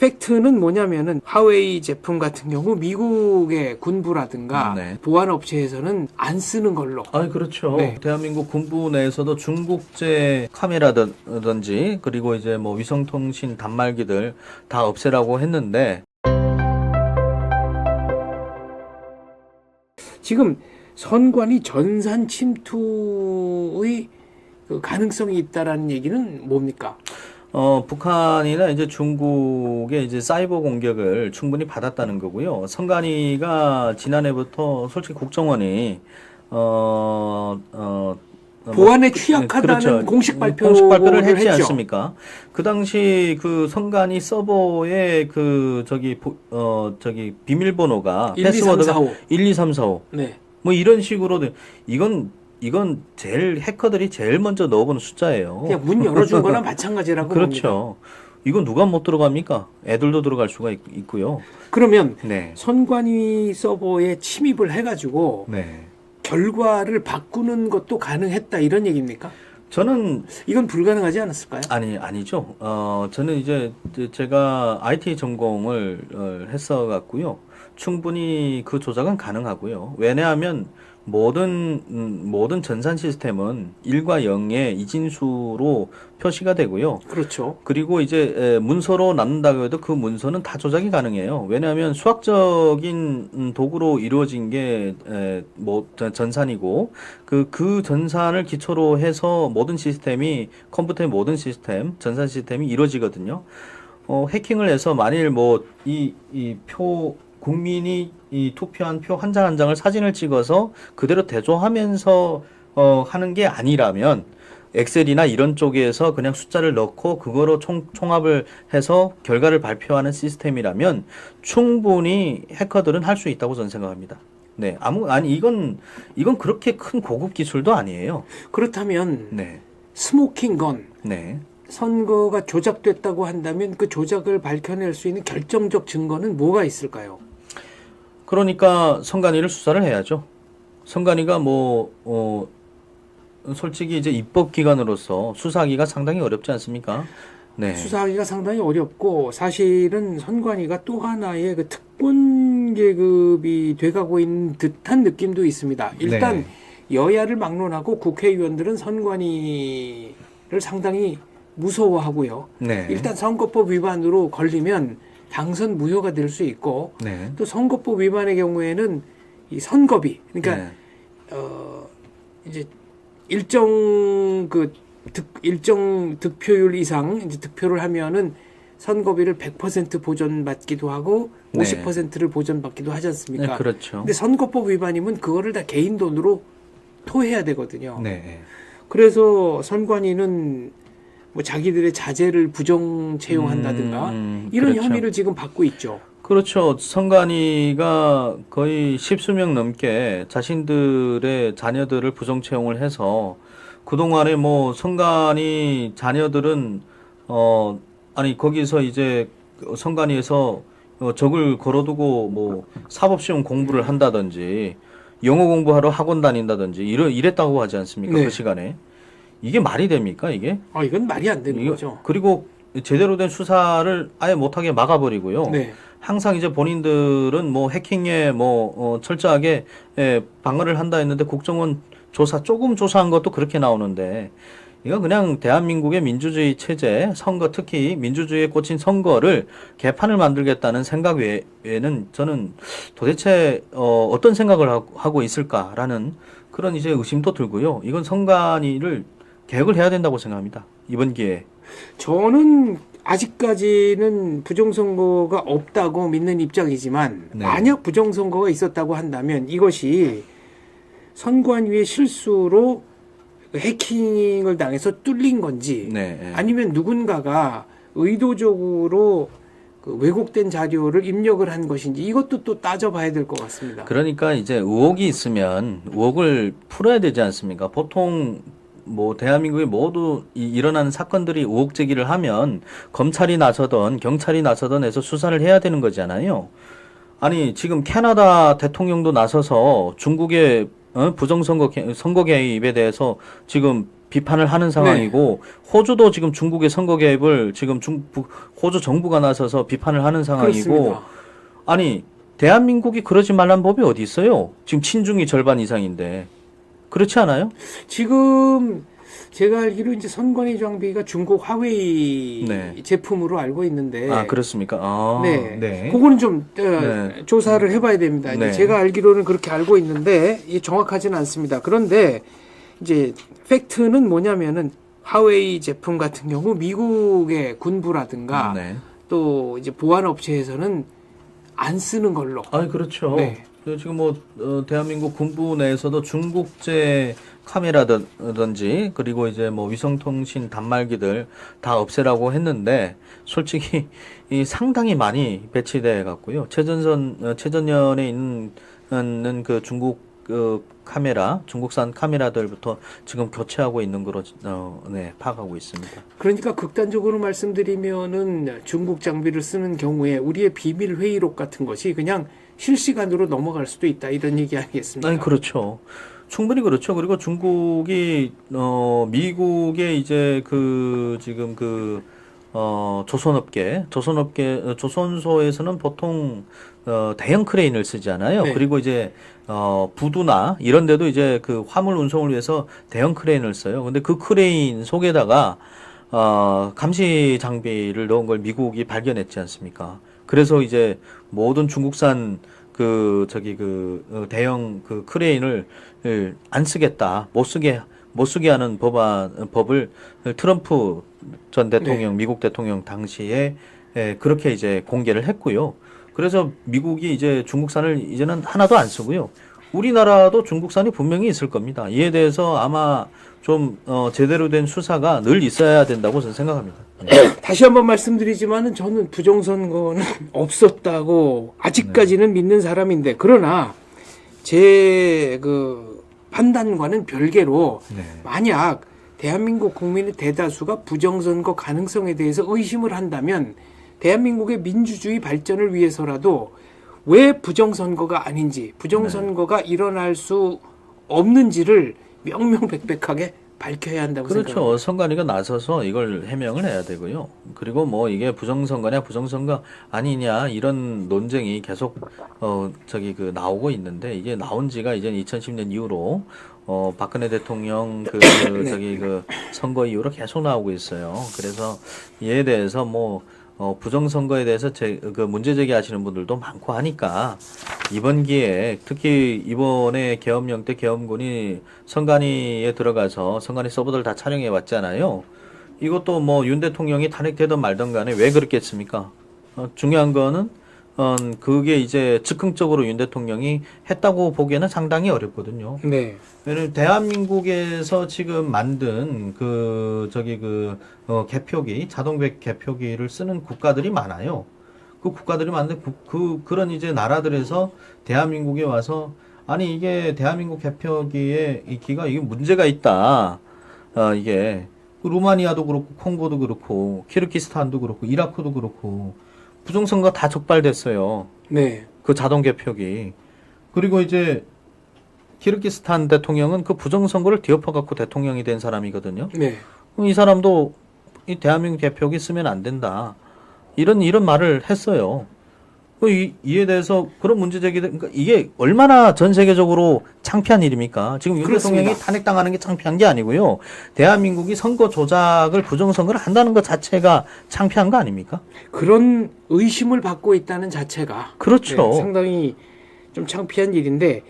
팩트는 뭐냐면은 화웨이 제품 같은 경우 미국의 군부라든가 네. 보안업체에서는 안 쓰는 걸로. 아, 그렇죠. 네. 대한민국 군부 내에서도 중국제 카메라든지 그리고 이제 뭐 위성통신 단말기들 다 없애라고 했는데 지금 선관위 전산 침투의 그 가능성이 있다라는 얘기는 뭡니까? 북한이나 이제 중국의 이제 사이버 공격을 충분히 받았다는 거고요. 선관위가 지난해부터 솔직히 국정원이 보안에 취약하다는 그렇죠. 공식 발표를 했지 했죠. 않습니까? 그 당시 그 선관위 서버에 그 저기 비밀번호가 1, 2, 3, 4, 5. 1, 2, 3, 4, 5. 네. 뭐 이런 식으로 이건 제일 해커들이 제일 먼저 넣어보는 숫자예요. 그냥 문 열어준 거나 마찬가지라고 그렇죠. 봅니다. 이건 누가 못 들어갑니까? 애들도 들어갈 수가 있고요. 그러면 네. 선관위 서버에 침입을 해가지고 네. 결과를 바꾸는 것도 가능했다 이런 얘기입니까? 저는 이건 불가능하지 않았을까요? 아니죠. 저는 이제 제가 IT 전공을 했어 갖고요. 충분히 그 조작은 가능하고요. 왜냐하면 모든 전산 시스템은 1과 0의 이진수로 표시가 되고요. 그렇죠. 그리고 이제 문서로 남는다고 해도 그 문서는 다 조작이 가능해요. 왜냐하면 수학적인 도구로 이루어진 게 전산이고 그 전산을 기초로 해서 모든 시스템이 컴퓨터의 모든 시스템, 전산 시스템이 이루어지거든요. 해킹을 해서 만일 국민이 투표한 표 한 장 한 장을 사진을 찍어서 그대로 대조하면서 하는 게 아니라면 엑셀이나 이런 쪽에서 그냥 숫자를 넣고 그거로 총합을 해서 결과를 발표하는 시스템이라면 충분히 해커들은 할 수 있다고 저는 생각합니다. 네, 이건 그렇게 큰 고급 기술도 아니에요. 그렇다면 네, 스모킹 건 네. 선거가 조작됐다고 한다면 그 조작을 밝혀낼 수 있는 결정적 증거는 뭐가 있을까요? 그러니까 선관위를 수사를 해야죠. 선관위가 솔직히 이제 입법기관으로서 수사하기가 상당히 어렵지 않습니까? 네. 수사하기가 상당히 어렵고 사실은 선관위가 또 하나의 그 특권 계급이 돼가고 있는 듯한 느낌도 있습니다. 일단 네. 여야를 막론하고 국회의원들은 선관위를 상당히 무서워하고요. 네. 일단 선거법 위반으로 걸리면 당선 무효가 될 수 있고 네. 또 선거법 위반의 경우에는 이 선거비 그러니까 네. 이제 일정 득표율 이상 이제 득표를 하면은 선거비를 100% 보전받기도 하고 네. 50%를 보전받기도 하지 않습니까? 네, 그렇죠. 근데 선거법 위반이면 그거를 다 개인 돈으로 토해야 되거든요. 네. 그래서 선관위는 뭐 자기들의 자재를 부정 채용한다든가 이런 그렇죠. 혐의를 지금 받고 있죠. 그렇죠. 선관위가 거의 10수명 넘게 자신들의 자녀들을 부정 채용을 해서 그동안에 선관위 자녀들은 거기서 이제 선관위에서 적을 걸어두고 사법시험 공부를 한다든지 영어 공부하러 학원 다닌다든지 이랬다고 하지 않습니까? 네. 그 시간에. 이게 말이 됩니까, 이게? 이건 말이 안 되는 거죠. 그리고 제대로 된 수사를 아예 못하게 막아버리고요. 네. 항상 이제 본인들은 해킹에 철저하게 방어를 한다 했는데 국정원 조금 조사한 것도 그렇게 나오는데 이건 그냥 대한민국의 민주주의 체제, 선거 특히 민주주의에 꽂힌 선거를 개판을 만들겠다는 생각 외에는 저는 도대체 어떤 생각을 하고 있을까라는 그런 이제 의심도 들고요. 이건 선관위를 개혁을 해야 된다고 생각합니다. 이번 기회에. 저는 아직까지는 부정선거가 없다고 믿는 입장이지만 네. 만약 부정선거가 있었다고 한다면 이것이 선관위의 실수로 해킹을 당해서 뚫린 건지 네. 아니면 누군가가 의도적으로 그 왜곡된 자료를 입력을 한 것인지 이것도 또 따져봐야 될 것 같습니다. 그러니까 이제 의혹이 있으면 의혹을 풀어야 되지 않습니까? 보통 대한민국에 모두 일어나는 사건들이 의혹 제기를 하면 검찰이 나서던 경찰이 나서던 해서 수사를 해야 되는 거잖아요. 아니 지금 캐나다 대통령도 나서서 중국의 부정선거 선거 개입에 대해서 지금 비판을 하는 상황이고 호주도 지금 중국의 선거 개입을 지금 호주 정부가 나서서 비판을 하는 상황이고 그렇습니다. 아니 대한민국이 그러지 말란 법이 어디 있어요? 지금 친중이 절반 이상인데 그렇지 않아요? 지금 제가 알기로 이제 선관위 장비가 중국 화웨이 네. 제품으로 알고 있는데. 아 그렇습니까? 아, 네. 네. 그거는 좀 네. 조사를 해봐야 됩니다. 이제 네. 제가 알기로는 그렇게 알고 있는데 이게 정확하지는 않습니다. 그런데 이제 팩트는 뭐냐면은 화웨이 제품 같은 경우 미국의 군부라든가 네. 또 이제 보안 업체에서는 안 쓰는 걸로. 아 그렇죠. 네. 지금 뭐 대한민국 군부 내에서도 중국제 카메라든지 그리고 이제 뭐 위성통신 단말기들 다 없애라고 했는데 솔직히 이 상당히 많이 배치돼 갖고요. 최전선에 있는 그 중국 카메라, 중국산 카메라들부터 지금 교체하고 있는 거로 네, 파악하고 있습니다. 그러니까 극단적으로 말씀드리면은 중국 장비를 쓰는 경우에 우리의 비밀 회의록 같은 것이 그냥 실시간으로 넘어갈 수도 있다 이런 얘기 아니겠습니까? 아니 그렇죠. 충분히 그렇죠. 그리고 중국이 미국의 이제 그 지금 그 조선소에서는 보통 대형 크레인을 쓰잖아요. 네. 그리고 이제 부두나 이런 데도 이제 그 화물 운송을 위해서 대형 크레인을 써요. 근데 그 크레인 속에다가 감시 장비를 넣은 걸 미국이 발견했지 않습니까? 그래서 이제 모든 중국산 대형 그 크레인을 안 쓰겠다, 못 쓰게 하는 법을 트럼프 전 대통령, 네. 미국 대통령 당시에 그렇게 이제 공개를 했고요. 그래서 미국이 이제 중국산을 이제는 하나도 안 쓰고요. 우리나라도 중국산이 분명히 있을 겁니다. 이에 대해서 아마 좀 제대로 된 수사가 늘 있어야 된다고 저는 생각합니다. 다시 한번 말씀드리지만은 저는 부정선거는 없었다고 아직까지는 믿는 사람인데 그러나 제 그 판단과는 별개로 네. 만약 대한민국 국민의 대다수가 부정선거 가능성에 대해서 의심을 한다면 대한민국의 민주주의 발전을 위해서라도 왜 부정선거가 아닌지 부정선거가 일어날 수 없는지를 명명백백하게 밝혀야 한다고 그렇죠. 생각합니다. 선관위가 나서서 이걸 해명을 해야 되고요. 그리고 뭐 이게 부정선거냐 부정선거 아니냐 이런 논쟁이 계속 나오고 있는데 이게 나온 지가 이제 2010년 이후로 박근혜 대통령 선거 이후로 계속 나오고 있어요. 그래서 이에 대해서 뭐 부정선거에 대해서 문제 제기하시는 분들도 많고 하니까 이번 기회에 특히 이번에 계엄령 때 계엄군이 선관위에 들어가서 선관위 서버들 다 촬영해 왔잖아요. 이것도 뭐 윤 대통령이 탄핵되든 말든 간에 왜 그랬겠습니까? 중요한 거는 그게 이제 즉흥적으로 윤 대통령이 했다고 보기에는 상당히 어렵거든요. 네. 왜냐면 대한민국에서 지금 만든 개표기, 자동 개표기를 쓰는 국가들이 많아요. 그 국가들이 많은데 그런 이제 나라들에서 대한민국에 와서 아니 이게 대한민국 개표기에 이게 문제가 있다. 이게 루마니아도 그렇고 콩고도 그렇고 키르기스탄도 그렇고 이라크도 그렇고 부정선거 다 적발됐어요. 네. 그 자동 개표기. 그리고 이제 키르기스탄 대통령은 그 부정선거를 뒤엎어갖고 대통령이 된 사람이거든요. 네. 이 사람도 이 대한민국 개표기 쓰면 안 된다. 이런 말을 했어요. 이에 대해서 그런 문제 제기들, 그러니까 이게 얼마나 전 세계적으로 창피한 일입니까? 지금 윤 그렇습니다. 대통령이 탄핵당하는 게 창피한 게 아니고요. 대한민국이 선거 조작을 부정선거를 한다는 것 자체가 창피한 거 아닙니까? 그런 의심을 받고 있다는 자체가 그렇죠. 네, 상당히 좀 창피한 일인데